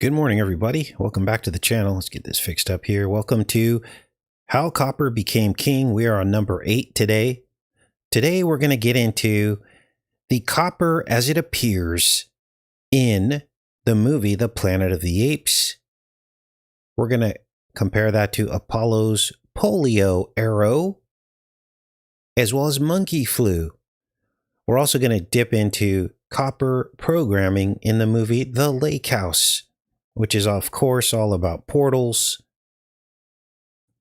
Good morning, everybody. Welcome back to the channel. Let's get this fixed up here. Welcome to How Copper Became King. We are on number 8 today. Today, we're going to get into the copper as it appears in the movie The Planet of the Apes. We're going to compare that to Apollo's polio arrow, as well as monkey flu. We're also going to dip into copper programming in the movie The Lakehouse, which is, of course, all about portals.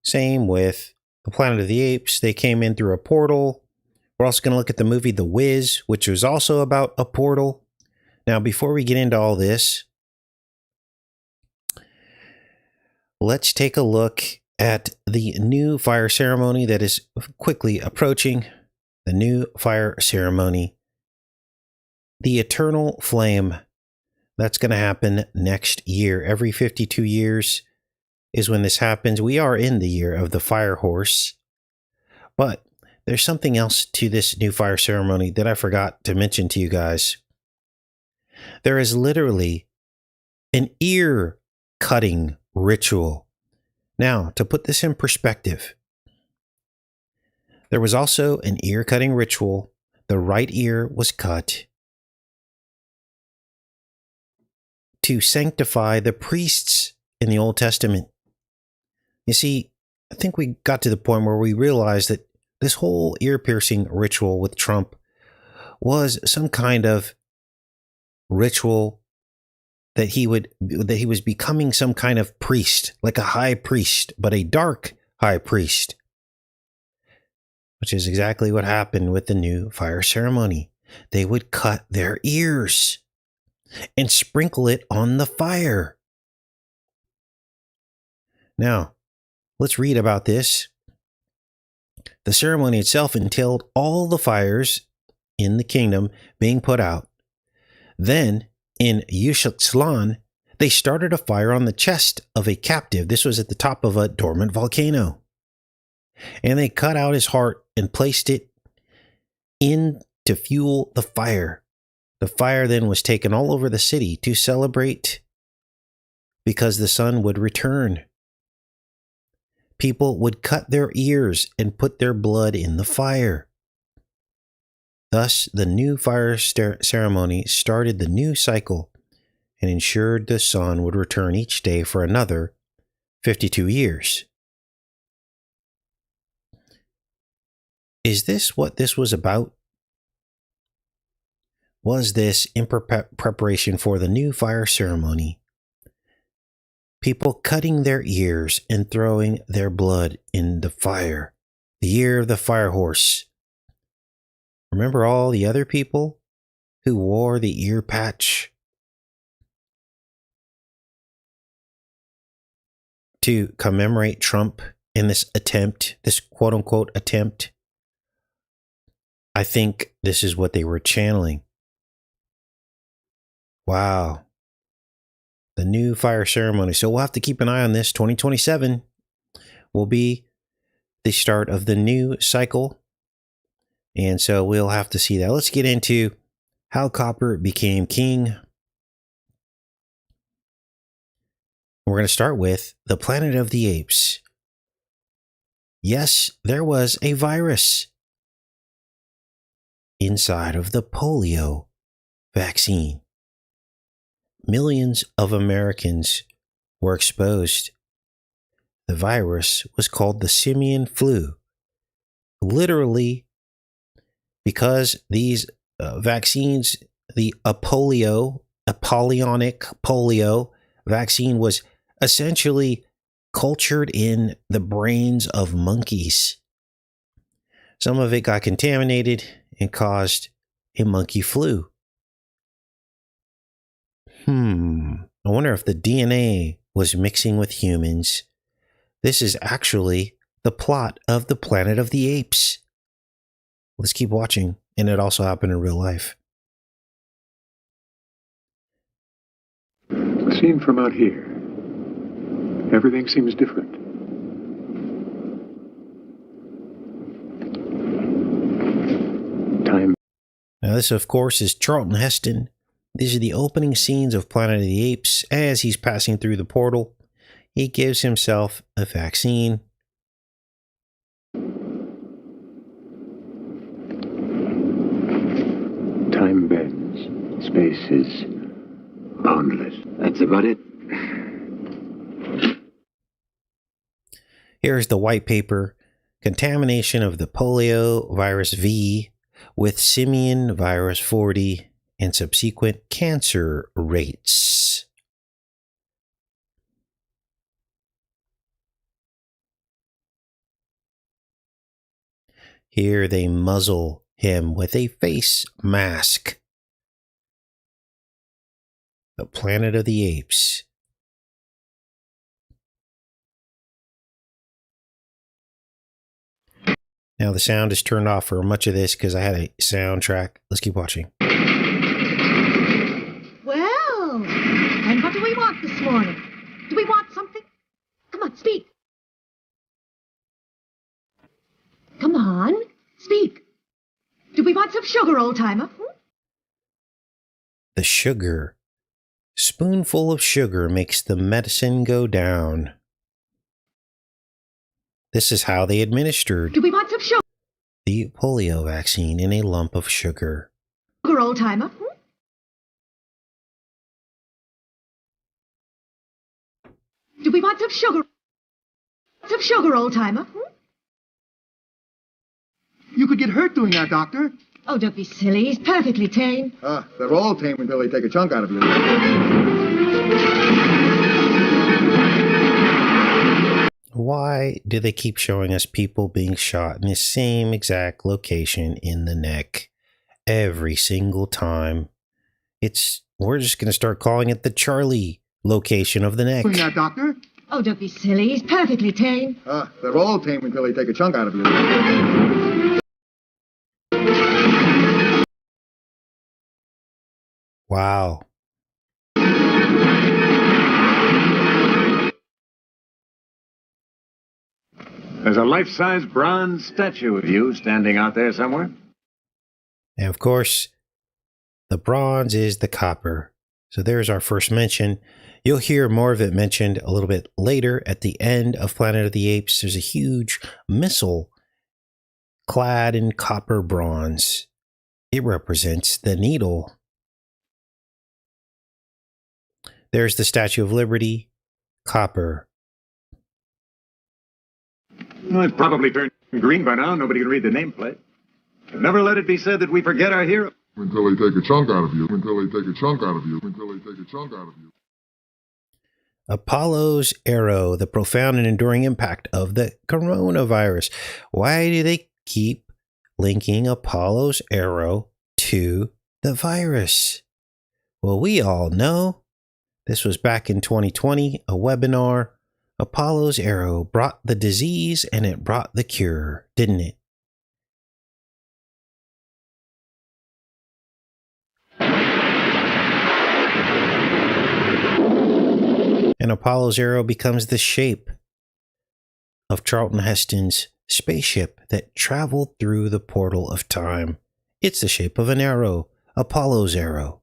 Same with The Planet of the Apes. They came in through a portal. We're also going to look at the movie The Wiz, which was also about a portal. Now, before we get into all this, let's take a look at the new fire ceremony that is quickly approaching. The new fire ceremony, the eternal flame. That's going to happen next year. Every 52 years is when this happens. We are in the year of the fire horse. But there's something else to this new fire ceremony that I forgot to mention to you guys. There is literally an ear cutting ritual. Now, to put this in perspective, there was also an ear cutting ritual. The right ear was cut to sanctify the priests in the Old Testament. You see, I think we got to the point where we realized that this whole ear-piercing ritual with Trump was some kind of ritual that he was becoming some kind of priest, like a high priest, but a dark high priest, which is exactly what happened with the new fire ceremony. They would cut their ears and sprinkle it on the fire. Now, let's read about this. The ceremony itself entailed all the fires in the kingdom being put out. Then, in Yushutlan, they started a fire on the chest of a captive. This was at the top of a dormant volcano. And they cut out his heart and placed it in to fuel the fire. The fire then was taken all over the city to celebrate because the sun would return. People would cut their ears and put their blood in the fire. Thus, the new fire ceremony started the new cycle and ensured the sun would return each day for another 52 years. Is this what this was about? Was this in preparation for the new fire ceremony? People cutting their ears and throwing their blood in the fire. The year of the fire horse. Remember all the other people who wore the ear patch to commemorate Trump in this attempt, this quote-unquote attempt? I think this is what they were channeling. Wow. The new fire ceremony. So we'll have to keep an eye on this. 2027 will be the start of the new cycle. And so we'll have to see that. Let's get into how copper became king. We're going to start with the Planet of the Apes. Yes, there was a virus inside of the polio vaccine. Millions of Americans were exposed. The virus was called the simian flu. Literally, because these vaccines, the Apollonic polio vaccine was essentially cultured in the brains of monkeys. Some of it got contaminated and caused a monkey flu. I wonder if the DNA was mixing with humans. This is actually the plot of The Planet of the Apes. Let's keep watching, and it also happened in real life. Seen from out here, everything seems different. Now this, of course, is Charlton Heston These are the opening scenes of Planet of the Apes. As he's passing through the portal, he gives himself a vaccine. Time bends. Space is boundless. That's about it. Here's the white paper. Contamination of the polio virus V with simian virus 40 and subsequent cancer rates. Here they muzzle him with a face mask. The Planet of the Apes. Now the sound is turned off for much of this because I had a soundtrack. Let's keep watching. Well, and what do we want this morning? Do we want something? Come on, speak. Come on, speak. Do we want some sugar, old-timer? The sugar. Spoonful of sugar makes the medicine go down. This is how they administered Do we want some sugar, the polio vaccine in a lump of sugar. old-timer? Do we want some sugar? Some sugar, old-timer? You could get hurt doing that, Doctor. Oh, don't be silly. He's perfectly tame. They're all tame until they take a chunk out of you. Why do they keep showing us people being shot in the same exact location in the neck every single time? We're just going to start calling it the Charlie location of the neck. Doing that, Doctor. Oh, don't be silly. He's perfectly tame. They're all tame until they take a chunk out of you. Wow. There's a life-size bronze statue of you standing out there somewhere. And of course, the bronze is the copper. So there's our first mention. You'll hear more of it mentioned a little bit later at the end of Planet of the Apes. There's a huge missile clad in copper bronze. It represents the needle. There's the Statue of Liberty, copper. Well, it's probably turned green by now. Nobody can read the nameplate. Never let it be said that we forget our hero. Until they take a chunk out of you. Until they take a chunk out of you. Until they take a chunk out of you. Apollo's arrow, the profound and enduring impact of the coronavirus. Why do they keep linking Apollo's arrow to the virus? Well, we all know. This was back in 2020, a webinar. Apollo's arrow brought the disease and it brought the cure, didn't it? And Apollo's arrow becomes the shape of Charlton Heston's spaceship that traveled through the portal of time. It's the shape of an arrow, Apollo's arrow,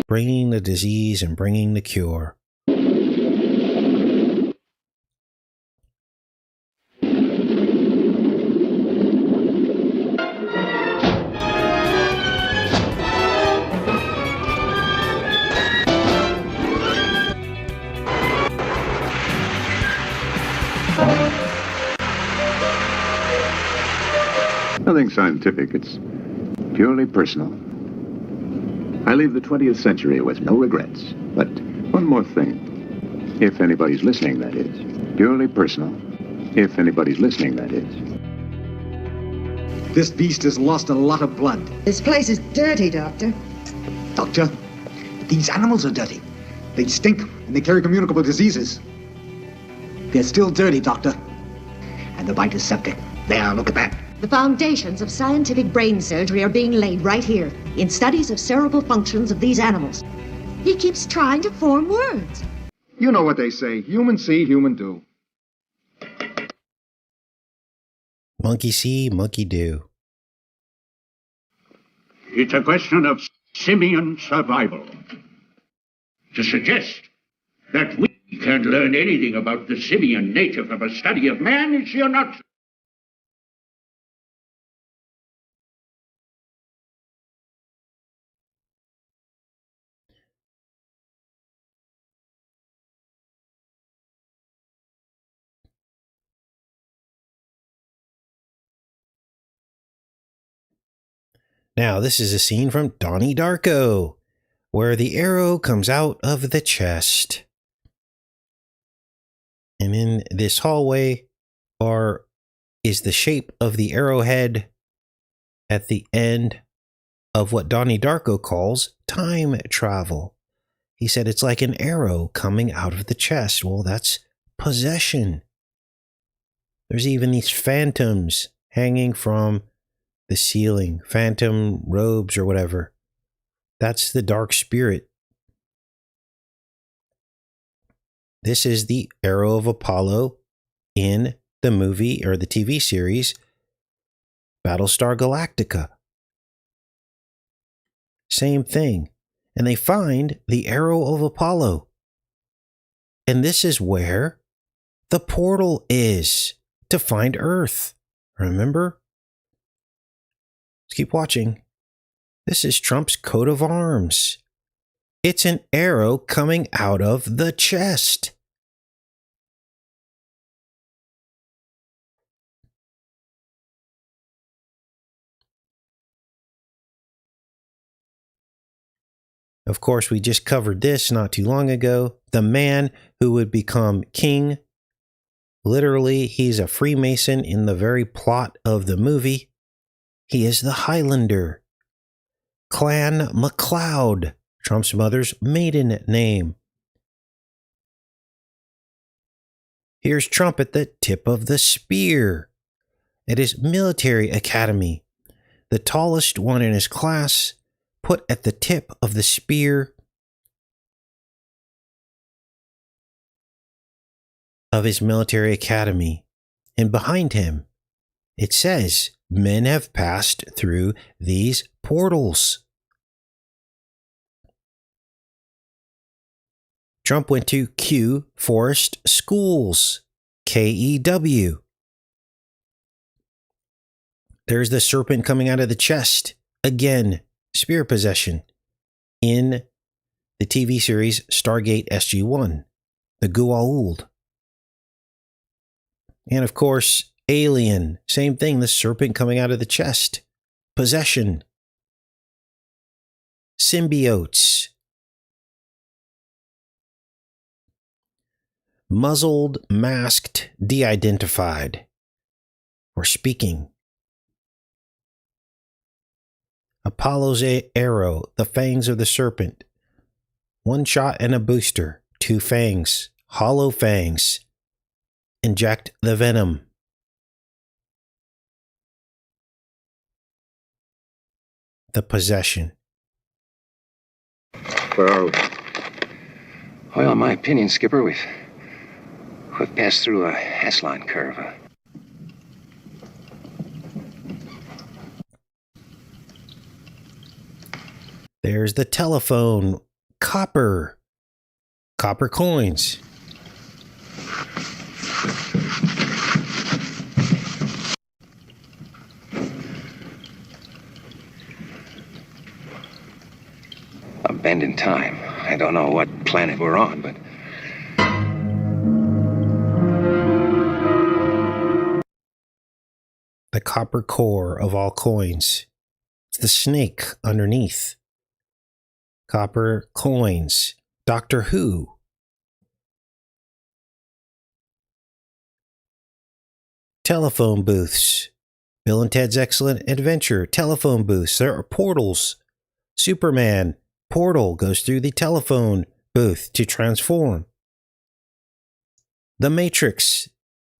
bringing the disease and bringing the cure. Nothing scientific. It's purely personal. I leave the 20th century with no regrets. But one more thing. If anybody's listening, that is. Purely personal. If anybody's listening, that is. This beast has lost a lot of blood. This place is dirty, Doctor. Doctor, these animals are dirty. They stink and they carry communicable diseases. They're still dirty, Doctor. And the bite is septic. There, look at that. The foundations of scientific brain surgery are being laid right here in studies of cerebral functions of these animals. He keeps trying to form words. You know what they say. Human see, human do. Monkey see, monkey do. It's a question of simian survival. To suggest that we can learn anything about the simian nature from a study of man is sheer nonsense. Now, this is a scene from Donnie Darko, where the arrow comes out of the chest. And in this hallway is the shape of the arrowhead at the end of what Donnie Darko calls time travel. He said it's like an arrow coming out of the chest. Well, that's possession. There's even these phantoms hanging from the ceiling, phantom robes or whatever. That's the dark spirit. This is the arrow of Apollo in the movie or the TV series Battlestar Galactica. Same thing. And they find the arrow of Apollo. And this is where the portal is to find Earth. Remember? Let's keep watching. This is Trump's coat of arms. It's an arrow coming out of the chest. Of course, we just covered this not too long ago. The man who would become king. Literally, he's a Freemason in the very plot of the movie. He is the Highlander. Clan MacLeod, Trump's mother's maiden name. Here's Trump at the tip of the spear at his military academy. The tallest one in his class, put at the tip of the spear of his military academy. And behind him, it says, men have passed through these portals. Trump went to Kew Forest Schools, KEW. There's the serpent coming out of the chest. Again, spear possession in the TV series Stargate SG-1, the Goa'uld. And of course, Alien, same thing, the serpent coming out of the chest, possession. Symbiotes. Muzzled, masked, de-identified. Or speaking. Apollo's arrow, the fangs of the serpent. One shot and a booster, 2 fangs, hollow fangs. Inject the venom. The possession. Where are we? Well, in my opinion, Skipper, we've passed through a S-line curve. There's the telephone. Copper coins. A bend in time. I don't know what planet we're on, but... The copper core of all coins. It's the snake underneath. Copper coins. Doctor Who. Telephone booths. Bill and Ted's Excellent Adventure. Telephone booths. There are portals. Superman. Portal goes through the telephone booth to transform. The Matrix.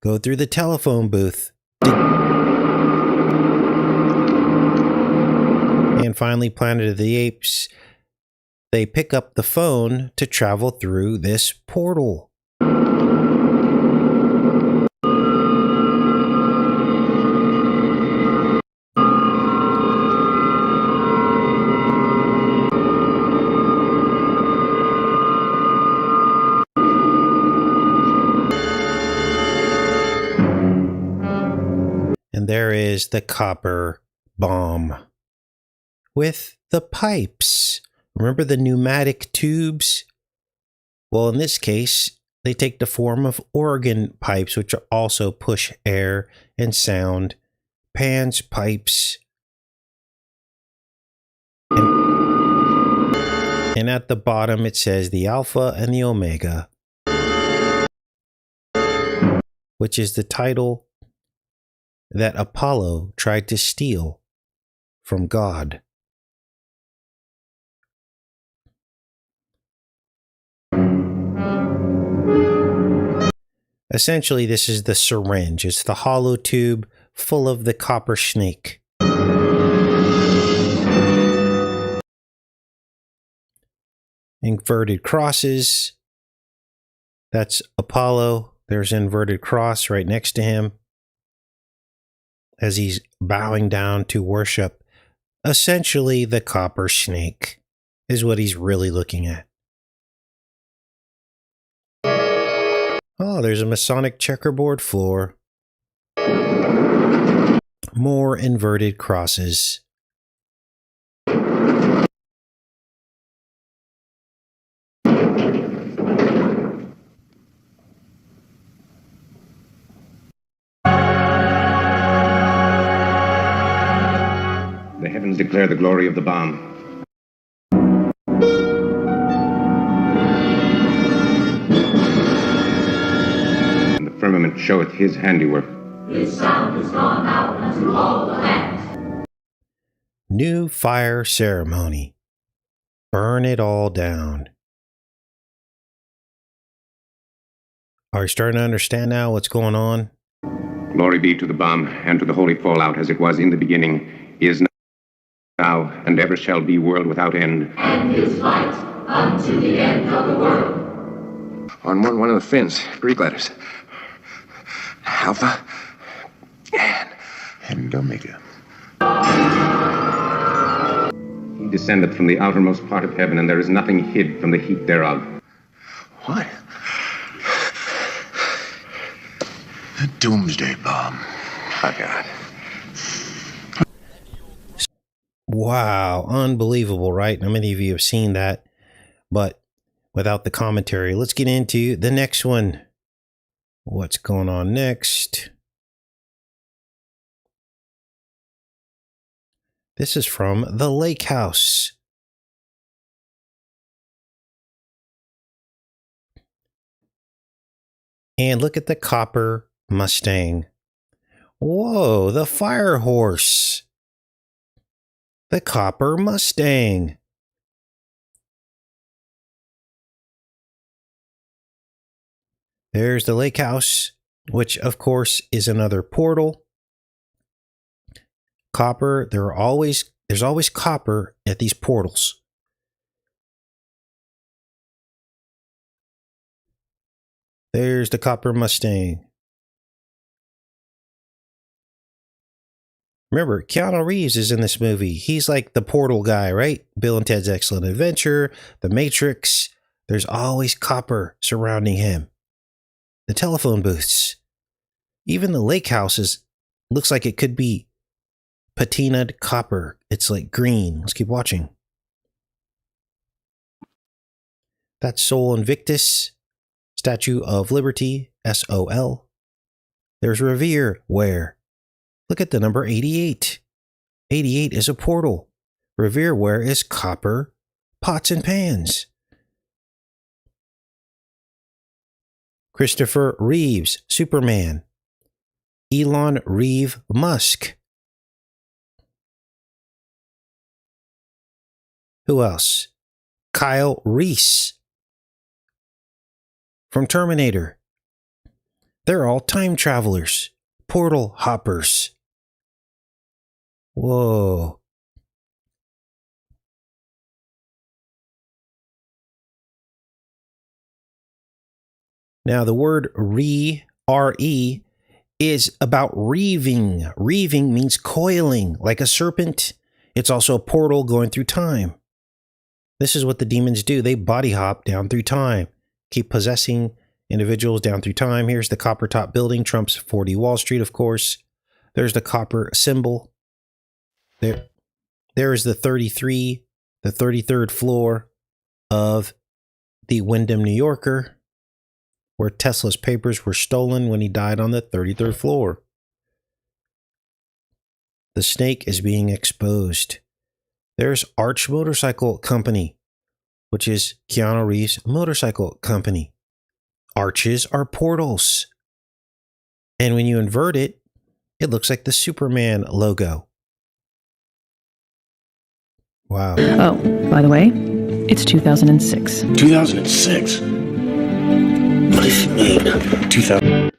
Go through the telephone booth. And finally, Planet of the Apes. They pick up the phone to travel through this portal. And there is the copper bomb with the pipes. Remember the pneumatic tubes? Well, in this case, they take the form of organ pipes, which also push air and sound. Pans, pipes. And at the bottom, it says the Alpha and the Omega, which is the title that Apollo tried to steal from God. Essentially, this is the syringe. It's the hollow tube full of the copper snake. Inverted crosses. That's Apollo. There's an inverted cross right next to him as he's bowing down to worship. Essentially, the copper snake is what he's really looking at. Oh, there's a Masonic checkerboard floor. More inverted crosses. The heavens declare the glory of the bomb. And the firmament showeth his handiwork. His sound is gone out unto all the lands. New fire ceremony. Burn it all down. Are you starting to understand now what's going on? Glory be to the bomb and to the holy fallout as it was in the beginning, is now, and ever shall be, world without end. And his light unto the end of the world. On one of the fins, Greek letters. Alpha And Omega. He descendeth from the outermost part of heaven, and there is nothing hid from the heat thereof. What? The Doomsday Bomb. My God. Wow, unbelievable, right? How many of you have seen that, but without the commentary? Let's get into the next one. What's going on next? This is from the Lakehouse. And look at the copper Mustang. Whoa, the fire horse. The copper Mustang. There's the Lakehouse, which of course is another portal. Copper, there's always copper at these portals. There's the copper Mustang. Remember, Keanu Reeves is in this movie. He's like the portal guy, right? Bill and Ted's Excellent Adventure, The Matrix. There's always copper surrounding him. The telephone booths. Even the lake houses looks like it could be patinaed copper. It's like green. Let's keep watching. That's Sol Invictus, Statue of Liberty, SOL. There's Revere Ware. Look at the number 88. 88 is a portal. Revere Ware is copper pots and pans. Christopher Reeves, Superman. Elon Reeve Musk. Who else? Kyle Reese from Terminator. They're all time travelers, portal hoppers. Whoa. Now the word R-E, is about reeving. Reeving means coiling, like a serpent. It's also a portal going through time. This is what the demons do. They body hop down through time, keep possessing individuals down through time. Here's the Copper Top Building, Trump's 40 Wall Street, of course. There's the copper symbol. There is the 33rd floor of the Wyndham New Yorker, where Tesla's papers were stolen when he died on the 33rd floor. The snake is being exposed. There's Arch Motorcycle Company, which is Keanu Reeves' motorcycle company. Arches are portals. And when you invert it, it looks like the Superman logo. Wow. Oh, by the way, it's 2006. 2006? What does she mean? 2000.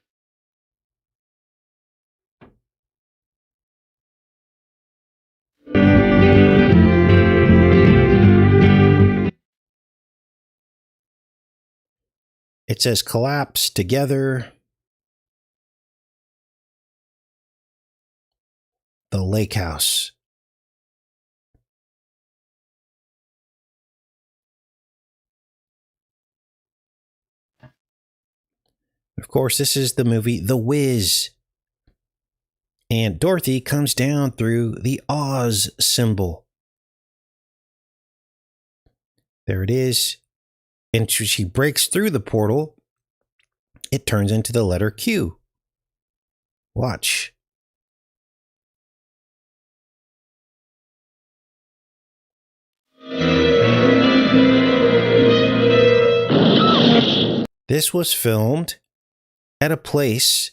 It says collapse together. The Lakehouse. Of course, this is the movie The Wiz. And Dorothy comes down through the Oz symbol. There it is. And she breaks through the portal. It turns into the letter Q. Watch. This was filmed at a place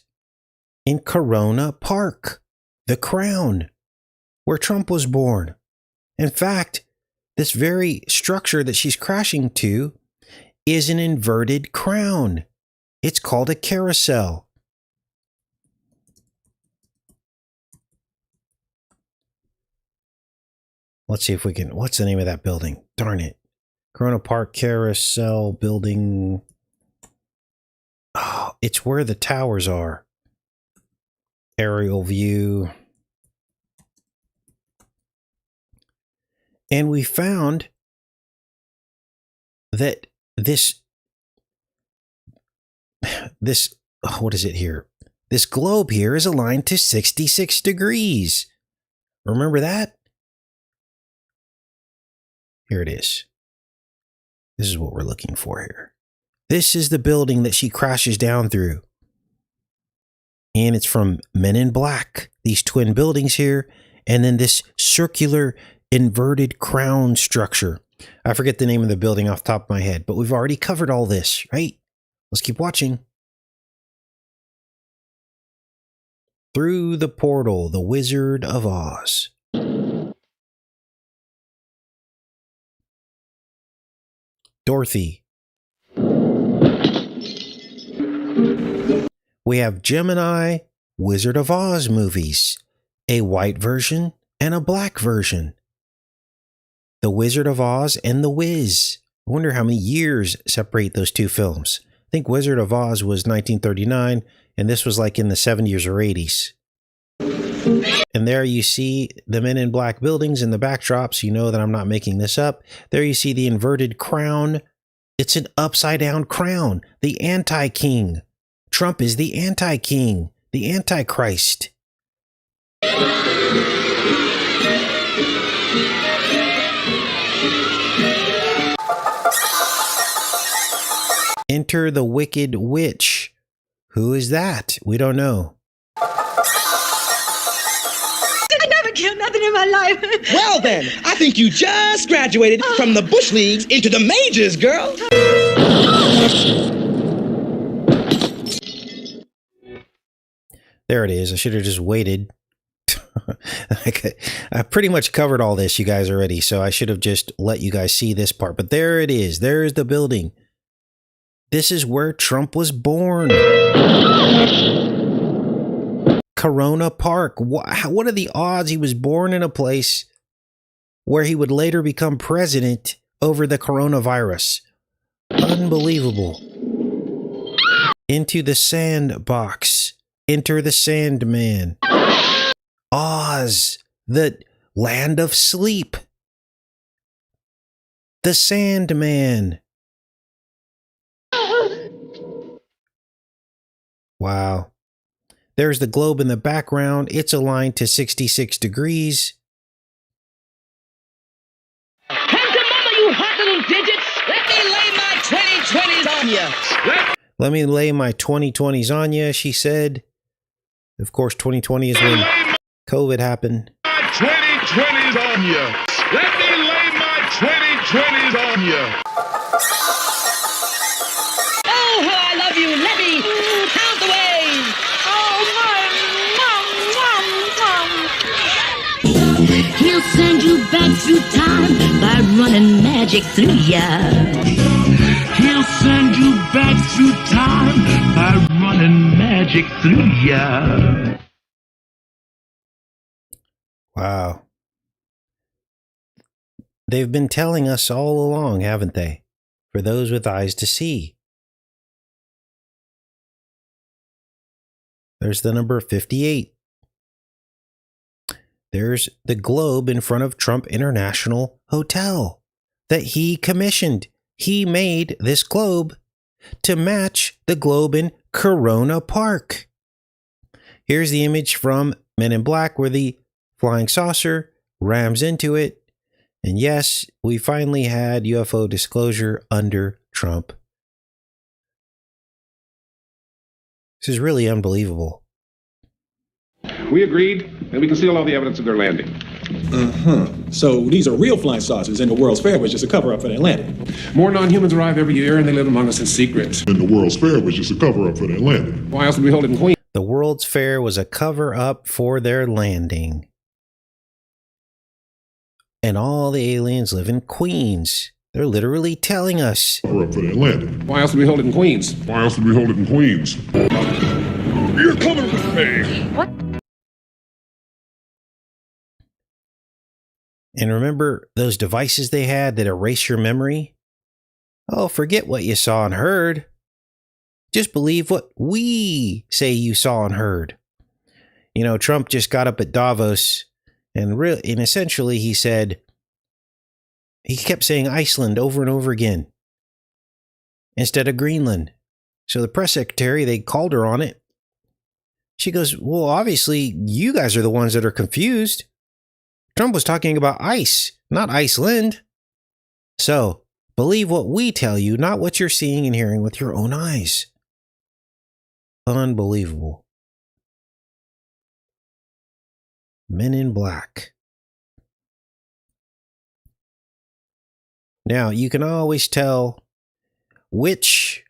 in Corona Park, the Crown, where Trump was born. In fact, this very structure that she's crashing to is an inverted crown. It's called a carousel. Let's see if we can, what's the name of that building? Darn it. Corona Park Carousel Building. Oh, it's where the towers are. Aerial view. And we found that this, what is it here? This globe here is aligned to 66 degrees. Remember that? Here it is. This is what we're looking for here. This is the building that she crashes down through. And it's from Men in Black, these twin buildings here, and then this circular inverted crown structure. I forget the name of the building off the top of my head, but we've already covered all this, right? Let's keep watching. Through the portal, the Wizard of Oz. Dorothy. We have Gemini, Wizard of Oz movies, a white version and a black version. The Wizard of Oz and The Wiz. I wonder how many years separate those two films. I think Wizard of Oz was 1939, and this was like in the 70s or 80s. And there you see the Men in Black buildings in the backdrop, so you know that I'm not making this up. There you see the inverted crown. It's an upside-down crown, the anti-king. Trump is the anti-king, the antichrist. Enter the Wicked Witch. Who is that? We don't know. I never killed nothing in my life. Well then, I think you just graduated from the Bush Leagues into the majors, girl. There it is. I should have just waited. I pretty much covered all this, you guys, already, so I should have just let you guys see this part. But there it is. There is the building. This is where Trump was born. Corona Park. What are the odds he was born in a place where he would later become president over the coronavirus? Unbelievable. Into the sandbox. Enter the Sandman. Oz, the land of sleep. The Sandman. Wow. There's the globe in the background. It's aligned to 66 degrees. Let me lay my 2020s on you, she said. Of course, 2020 is when COVID happened. 2020s on you. Let me lay my 2020s on you. Oh, how I love you. Let me count the ways. He'll send you back through time by running magic through ya. He'll send you back through time by running magic through ya. Wow. They've been telling us all along, haven't they? For those with eyes to see. There's the number 58. There's the globe in front of Trump International Hotel that he commissioned. He made this globe to match the globe in Corona Park. Here's the image from Men in Black where the flying saucer rams into it. And yes, we finally had UFO disclosure under Trump. This is really unbelievable. We agreed, and we concealed all the evidence of their landing. So these are real flying saucers, and the World's Fair was just a cover-up for their landing. More non-humans arrive every year, and they live among us in secret. And the World's Fair was just a cover-up for their landing. Why else would we hold it in Queens? The World's Fair was a cover-up for their landing. And all the aliens live in Queens. They're literally telling us. Cover-up for their landing. Why else would we hold it in Queens? Why else would we hold it in Queens? You're coming with me! What? And remember those devices they had that erase your memory? Oh, forget what you saw and heard. Just believe what we say you saw and heard. You know, Trump just got up at Davos and essentially he said, he kept saying Iceland over and over again instead of Greenland. So the press secretary, they called her on it. She goes, well, obviously you guys are the ones that are confused. Trump was talking about ice, not Iceland. So, believe what we tell you, not what you're seeing and hearing with your own eyes. Unbelievable. Men in Black. Now, you can always tell which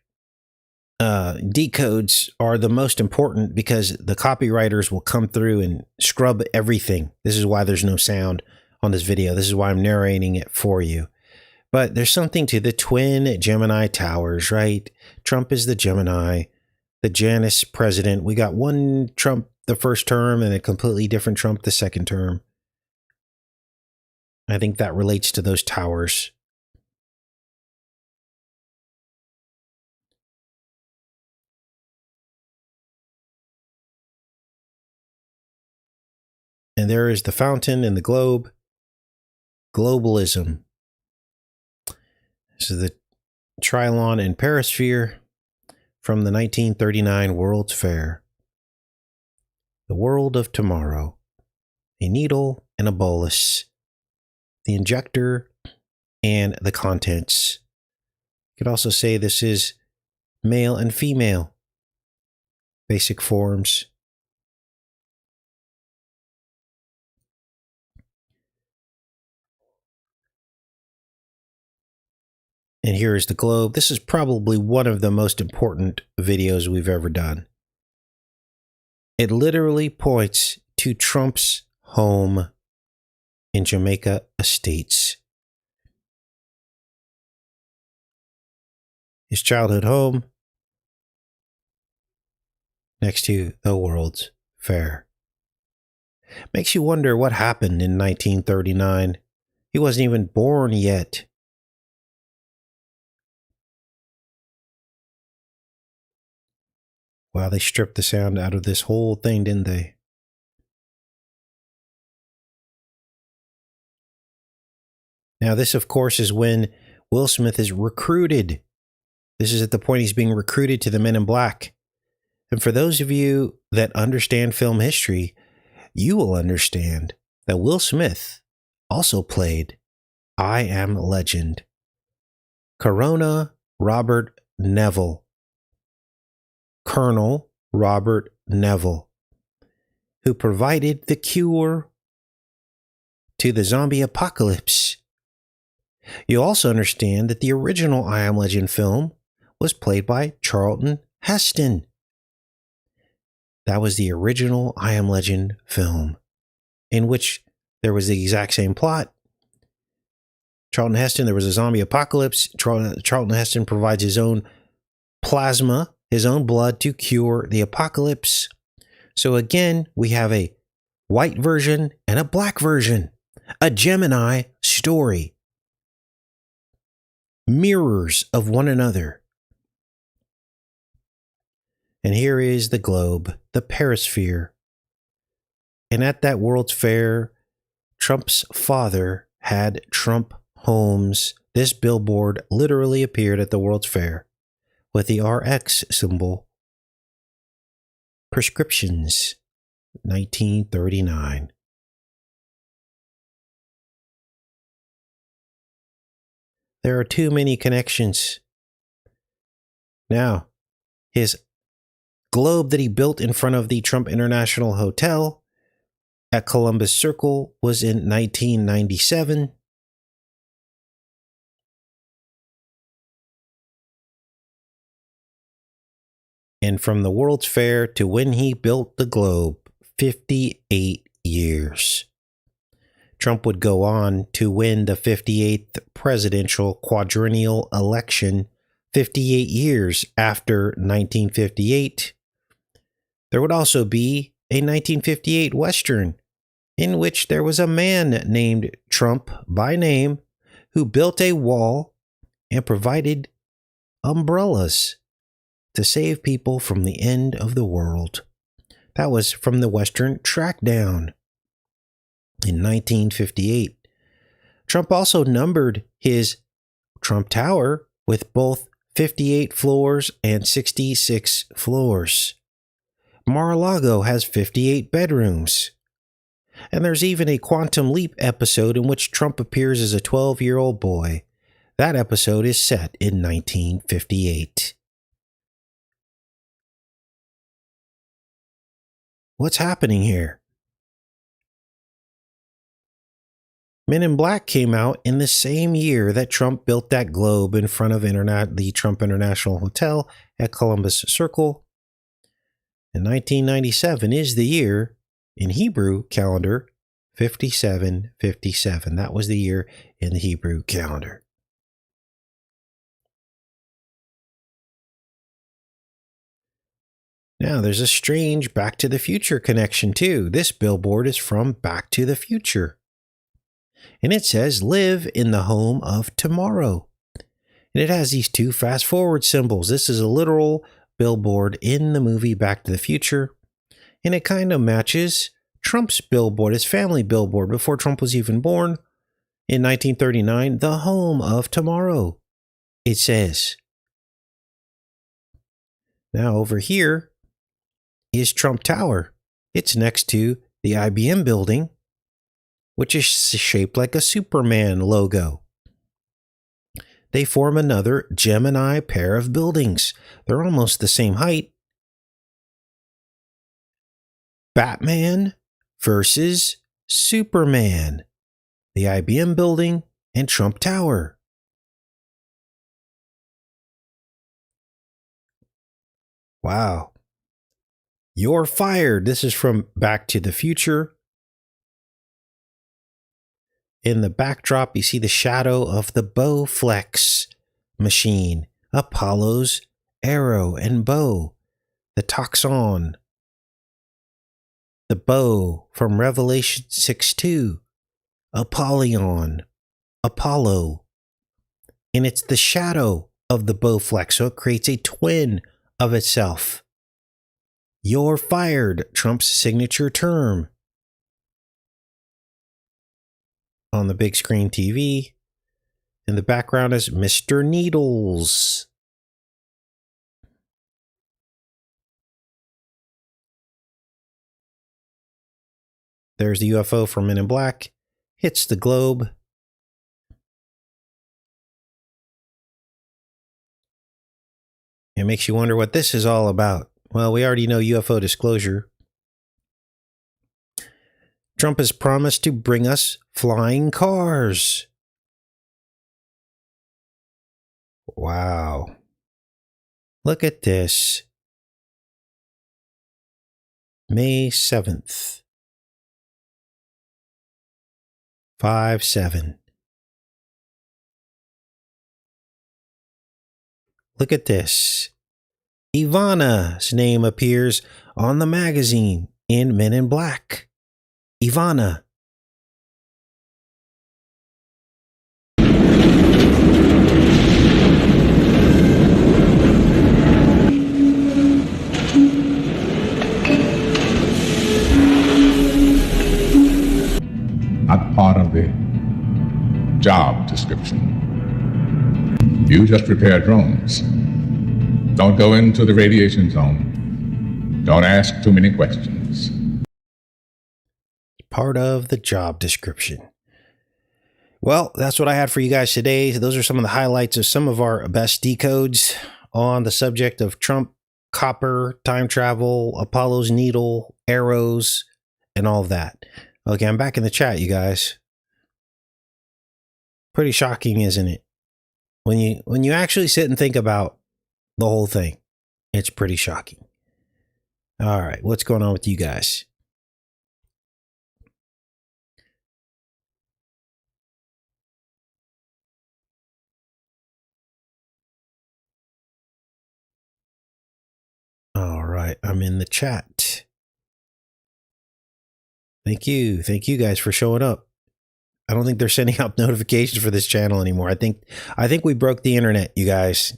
decodes are the most important because the copywriters will come through and scrub everything. This is why there's no sound on this video. This is why I'm narrating it for you. But there's something to the twin Gemini towers, right? Trump is the Gemini, the Janus president. We got one Trump the first term and a completely different Trump the second term. I think that relates to those towers. And there is the fountain and the globe. Globalism. This is the Trilon and Perisphere from the 1939 World's Fair. The world of tomorrow. A needle and a bolus. The injector and the contents. You could also say this is male and female. Basic forms. And here is the globe. This is probably one of the most important videos we've ever done. It literally points to Trump's home in Jamaica Estates. His childhood home next to the World's Fair. Makes you wonder what happened in 1939. He wasn't even born yet. Wow, they stripped the sound out of this whole thing, didn't they? Now, this, of course, is when Will Smith is recruited. This is at the point he's being recruited to the Men in Black. And for those of you that understand film history, you will understand that Will Smith also played I Am Legend. Corona Robert Neville. Colonel Robert Neville, who provided the cure to the zombie apocalypse. You also understand that the original I Am Legend film was played by Charlton Heston. That was the original I Am Legend film, in which there was the exact same plot. Charlton Heston, there was a zombie apocalypse. Charlton Heston provides his own plasma, his own blood to cure the apocalypse. So again, we have a white version and a black version. A Gemini story. Mirrors of one another. And here is the globe, the Perisphere. And at that World's Fair, Trump's father had Trump Homes. This billboard literally appeared at the World's Fair with the RX symbol. Prescriptions, 1939. There are too many connections. Now, his globe that he built in front of the Trump International Hotel at Columbus Circle was in 1997. And from the World's Fair to when he built the globe, 58 years. Trump would go on to win the 58th presidential quadrennial election 58 years after 1958. There would also be a 1958 Western in which there was a man named Trump by name who built a wall and provided umbrellas to save people from the end of the world. That was from the Western Trackdown in 1958. Trump also numbered his Trump Tower with both 58 floors and 66 floors. Mar-a-Lago has 58 bedrooms. And there's even a Quantum Leap episode in which Trump appears as a 12-year-old boy. That episode is set in 1958. What's happening here? Men in Black came out in the same year that Trump built that globe in front of the Trump International Hotel at Columbus Circle. And 1997 is the year in Hebrew calendar 5757. That was the year in the Hebrew calendar. Now, there's a strange Back to the Future connection too. This billboard is from Back to the Future. And it says, live in the home of tomorrow. And it has these two fast forward symbols. This is a literal billboard in the movie Back to the Future. And it kind of matches Trump's billboard, his family billboard before Trump was even born. In 1939, the home of tomorrow, it says. Now over here is Trump Tower. It's next to the IBM building, which is shaped like a Superman logo. They form another Gemini pair of buildings. They're almost the same height. Batman versus Superman. The IBM building and Trump Tower. Wow. You're fired. This is from Back to the Future. In the backdrop, you see the shadow of the Bowflex machine, Apollo's arrow and bow, the toxon, the bow from Revelation 6:2, Apollyon, Apollo. And it's the shadow of the Bowflex, so it creates a twin of itself. You're fired, Trump's signature term. On the big screen TV. In the background is Mr. Needles. There's the UFO from Men in Black. Hits the globe. It makes you wonder what this is all about. Well, we already know UFO disclosure. Trump has promised to bring us flying cars. Wow. Look at this. May 7th. 5/7. Look at this. Ivana's name appears on the magazine in Men in Black. Ivana. Not part of the job description. You just repair drones. Don't go into the radiation zone. Don't ask too many questions. Part of the job description. Well, that's what I had for you guys today. Those are some of the highlights of some of our best decodes on the subject of Trump, copper, time travel, Apollo's needle, arrows, and all of that. Okay, I'm back in the chat, you guys. Pretty shocking, isn't it? When you actually sit and think about the whole thing, it's pretty shocking. All right, what's going on with you guys? All right, I'm in the chat. Thank you guys for showing up. I don't think they're sending out notifications for this channel anymore. I think we broke the internet, you guys.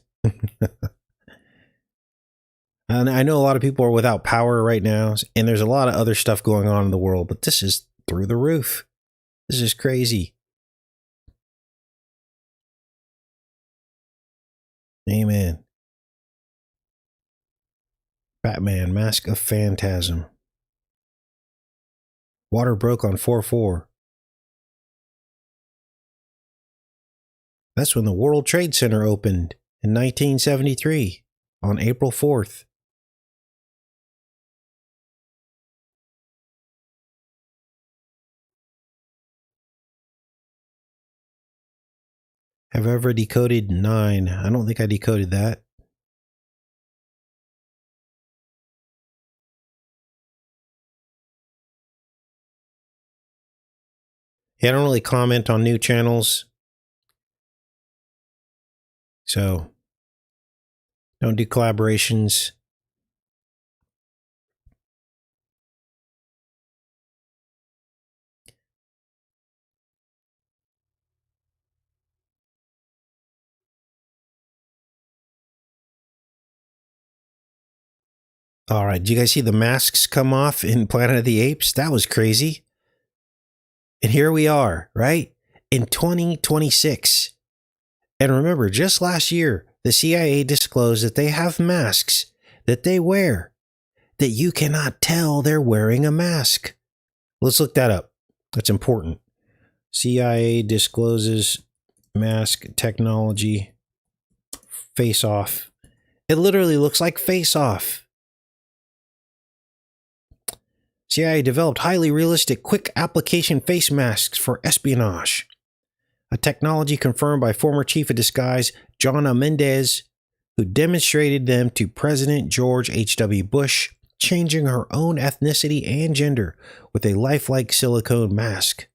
And I know a lot of people are without power right now, and there's a lot of other stuff going on in the world, but this is through the roof. This is crazy. Amen. Batman, Mask of Phantasm. Water broke on 4/4. That's when the World Trade Center opened in 1973 on April 4th. Have I ever decoded 9? I don't think I decoded that. Yeah, I don't really comment on new channels. So, don't do collaborations. All right, did you guys see the masks come off in Planet of the Apes? That was crazy. And here we are, right? In 2026. And remember, just last year, the CIA disclosed that they have masks that they wear that you cannot tell they're wearing a mask. Let's look that up. That's important. CIA discloses mask technology. Face Off. It literally looks like Face Off. CIA developed highly realistic, quick application face masks for espionage. A technology confirmed by former Chief of Disguise Jonna Mendez, who demonstrated them to President George H.W. Bush, changing her own ethnicity and gender with a lifelike silicone mask.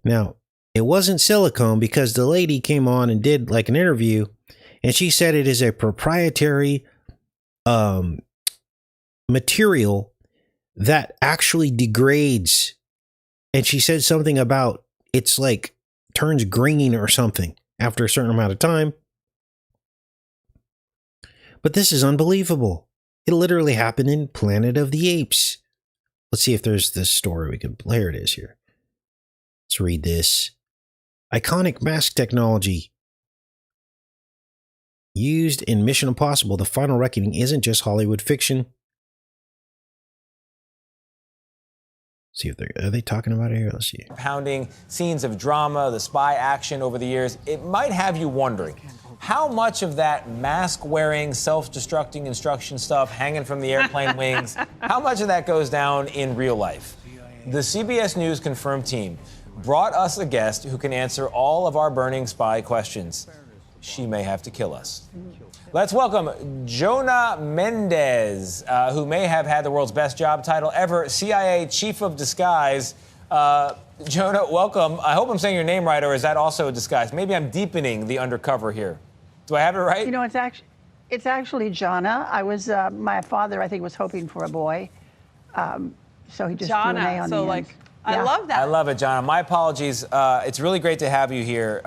Now, it wasn't silicone because the lady came on and did like an interview, and she said it is a proprietary material that actually degrades. And she said something about it's like turns green or something after a certain amount of time. But this is unbelievable. It literally happened in Planet of the Apes. Let's see if there's this story we can. Here it is here. Let's read this. Iconic mask technology used in Mission Impossible: The Final Reckoning isn't just Hollywood fiction. See if are they talking about it here? Let's see. Pounding scenes of drama, the spy action over the years, it might have you wondering how much of that mask-wearing, self-destructing instruction stuff hanging from the airplane wings, how much of that goes down in real life? The CBS News Confirmed team brought us a guest who can answer all of our burning spy questions. She may have to kill us. Let's welcome Jonah Mendez, who may have had the world's best job title ever, CIA Chief of Disguise. Jonah, welcome. I hope I'm saying your name right, or is that also a disguise? Maybe I'm deepening the undercover here. Do I have it right? You know, it's actually Jonah. My father, I think, was hoping for a boy, so he just threw an A on the end. I love that. I love it, Jonah. My apologies. It's really great to have you here.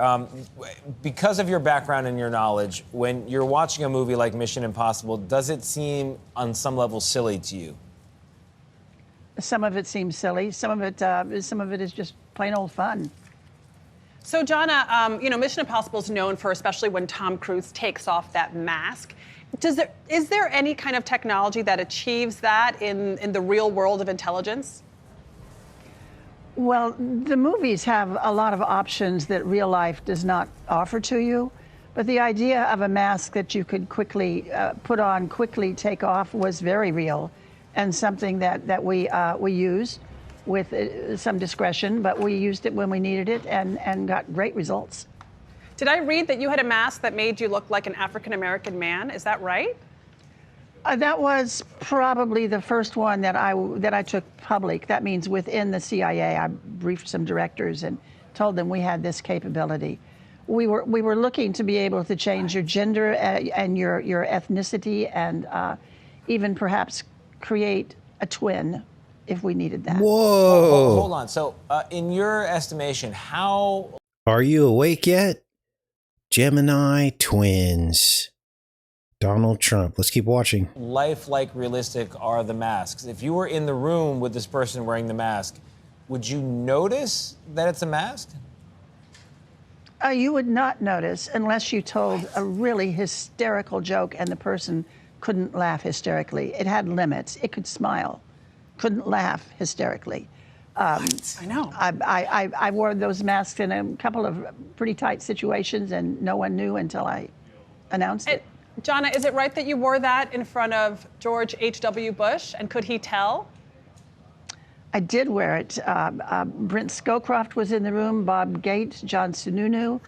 Because of your background and your knowledge, when you're watching a movie like Mission Impossible, does it seem on some level silly to you? Some of it seems silly. Some of it is just plain old fun. So, Jonah, Mission Impossible is known for, especially when Tom Cruise takes off that mask. Is there any kind of technology that achieves that in the real world of intelligence? Well, the movies have a lot of options that real life does not offer to you. But the idea of a mask that you could quickly put on, quickly take off, was very real, and something that we used with some discretion, but we used it when we needed it and got great results. Did I read that you had a mask that made you look like an African-American man? Is that right? That was probably the first one that I took public. That means within the CIA. I briefed some directors and told them we had this capability. We were looking to be able to change your gender and your ethnicity, and even perhaps create a twin if we needed that. Whoa! Hold on. So, in your estimation, how are you awake yet? Gemini twins. Donald Trump. Let's keep watching. lifelike realistic are the masks? If you were in the room with this person wearing the mask, would you notice that it's a mask? You would not notice unless you told a really hysterical joke and the person couldn't laugh hysterically. It had limits. It could smile, couldn't laugh hysterically. I know. I wore those masks in a couple of pretty tight situations, and no one knew until I announced it. Jonna, is it right that you wore that in front of George H.W. Bush, and could he tell? I did wear it. Brent Scowcroft was in the room, Bob Gates, John Sununu,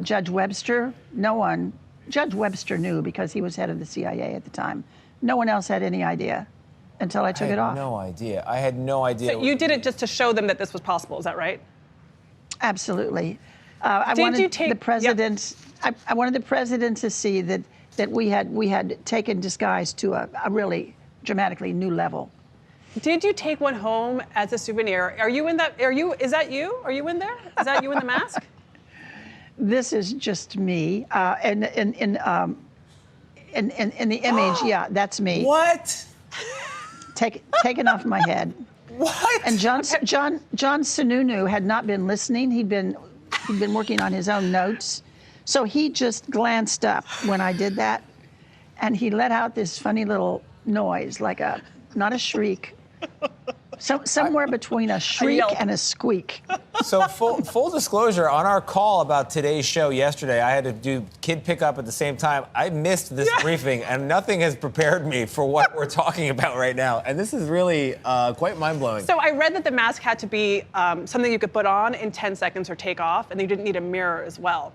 Judge Webster. No one. Judge Webster knew because he was head of the CIA at the time. No one else had any idea until I took it off. I had no idea. So you did it just to show them that this was possible, is that right? Absolutely. I wanted the president. Yep. I wanted the president to see that we had taken disguise to a really dramatically new level. Did you take one home as a souvenir? Are you in that? Is that you? Are you in there? Is that you in the mask? This is just me. In the image, yeah, that's me. What? Taken off my head. What? And John Sununu had not been listening. He'd been working on his own notes. So he just glanced up when I did that, and he let out this funny little noise, like not a shriek, somewhere between a shriek and a squeak. So full disclosure, on our call about today's show yesterday, I had to do kid pickup at the same time. I missed this briefing, and nothing has prepared me for what we're talking about right now. And this is really quite mind-blowing. So I read that the mask had to be something you could put on in 10 seconds or take off, and you didn't need a mirror as well.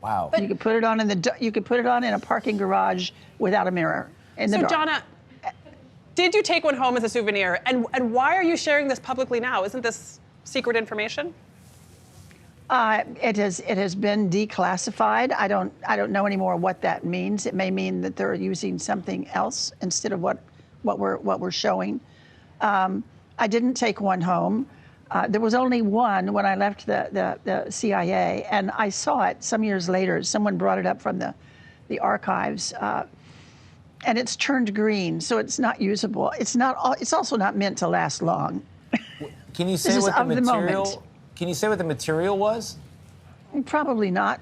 Wow. But you could put it on in a parking garage without a mirror in the dark. So, Jonna, did you take one home as a souvenir? And why are you sharing this publicly now? Isn't this secret information? It has been declassified. I don't know anymore what that means. It may mean that they're using something else instead of what we're showing. I didn't take one home. There was only one when I left the CIA, and I saw it some years later. Someone brought it up from the archives, and it's turned green, so it's not usable. It's also not meant to last long. Can you say what the material? Can you say what the material was? Probably not.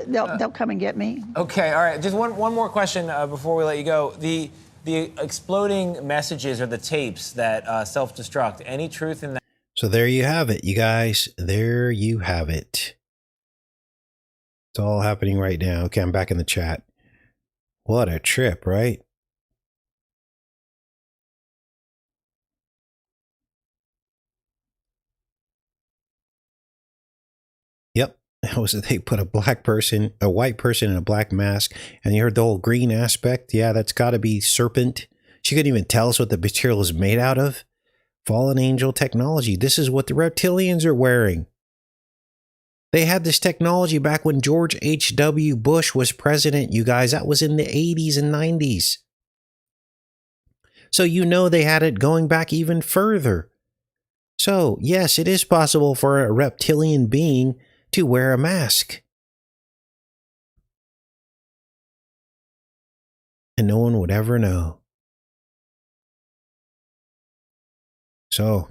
They'll come and get me. Okay, all right. Just one more question before we let you go. The exploding messages or the tapes that self-destruct. Any truth in that? So there you have it, you guys. There you have it. It's all happening right now. Okay, I'm back in the chat. What a trip, right? Yep. That was they put a white person in a black mask, and you heard the whole green aspect. Yeah, that's got to be serpent. She couldn't even tell us what the material is made out of. Fallen angel technology. This is what the reptilians are wearing. They had this technology back when George H.W. Bush was president, you guys. That was in the 80s and 90s. So you know they had it going back even further. So, yes, it is possible for a reptilian being to wear a mask. And no one would ever know. So,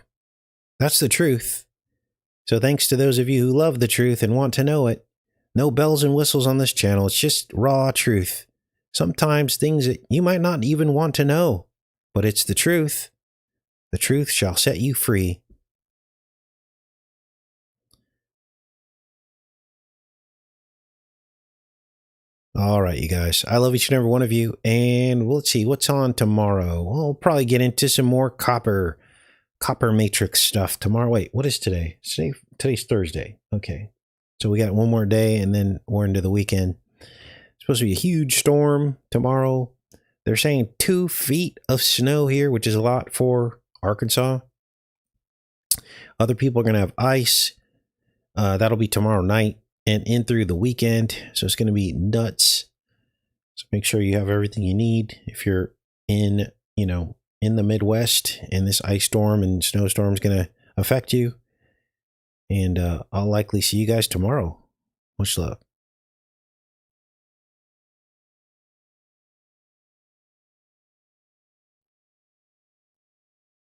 that's the truth. So thanks to those of you who love the truth and want to know it. No bells and whistles on this channel. It's just raw truth. Sometimes things that you might not even want to know. But it's the truth. The truth shall set you free. All right, you guys. I love each and every one of you. And let's see, what's on tomorrow? We'll probably get into some more copper matrix stuff tomorrow. Wait, what is today? Today's Thursday. Okay. So we got one more day and then we're into the weekend. It's supposed to be a huge storm tomorrow. They're saying 2 feet of snow here, which is a lot for Arkansas. Other people are going to have ice. That'll be tomorrow night and in through the weekend. So it's going to be nuts. So make sure you have everything you need if you're in the Midwest and this ice storm and snowstorm is going to affect you. And I'll likely see you guys tomorrow. Much love.